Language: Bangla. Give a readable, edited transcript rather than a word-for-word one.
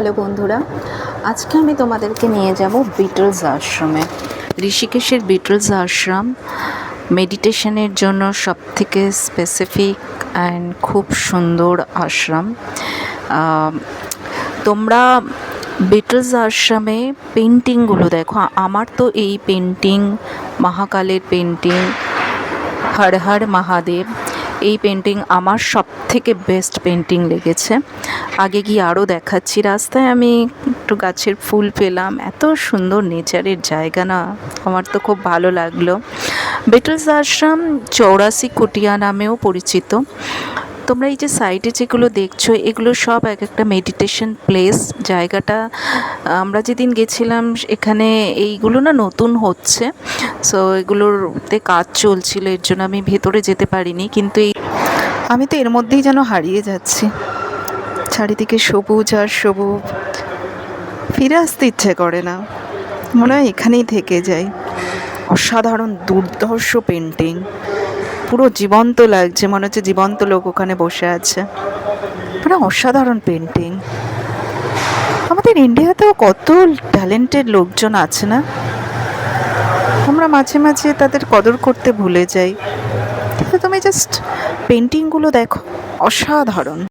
হ্যালো বন্ধুরা, আজকে আমি তোমাদেরকে নিয়ে যাব বিটলস আশ্রমে। ঋষিকেশের বিটলস আশ্রম মেডিটেশনের জন্য সবথেকে স্পেসিফিক অ্যান্ড খুব সুন্দর আশ্রম। তোমরা বিটলস আশ্রমে পেন্টিংগুলো দেখো। আমার তো এই পেন্টিং, মহাকালের পেন্টিং, হর হর মহাদেব, এই পেন্টিং আমার সব থেকে বেস্ট পেন্টিং লেগেছে। আগে গিয়ে আরও দেখাচ্ছি। রাস্তায় আমি একটু গাছের ফুল পেলাম, এত সুন্দর নেচারের জায়গা না, আমার তো খুব ভালো লাগলো। বিটলস আশ্রম 84 কুটিয়া নামেও পরিচিত। তোমরা এই যে সাইডে যেগুলো দেখছো, এগুলো সব এক একটা মেডিটেশন প্লেস। জায়গাটা আমরা যেদিন গেছিলাম এখানে এইগুলো না নতুন হচ্ছে, সো এগুলোতে কাজ চলছিল, এর জন্য আমি ভেতরে যেতে পারিনি। কিন্তু আমি তো এর মধ্যেই যেন হারিয়ে যাচ্ছি। চারিদিকে সবুজ আর সবুজ, ফিরে আসতে ইচ্ছে করে না, মনে হয় এখানেই থেকে যাই। অসাধারণ দুর্ধর্ষ পেন্টিং, পুরো জীবন্ত লাগছে, মনে হচ্ছে জীবন্ত লোক ওখানে বসে আছে। মানে অসাধারণ পেন্টিং। আমাদের ইন্ডিয়াতেও কত ট্যালেন্টেড লোকজন আছে না, আমরা মাঝে মাঝে তাদের কদর করতে ভুলে যাই। কিন্তু তুমি জাস্ট পেন্টিংগুলো দেখো, অসাধারণ।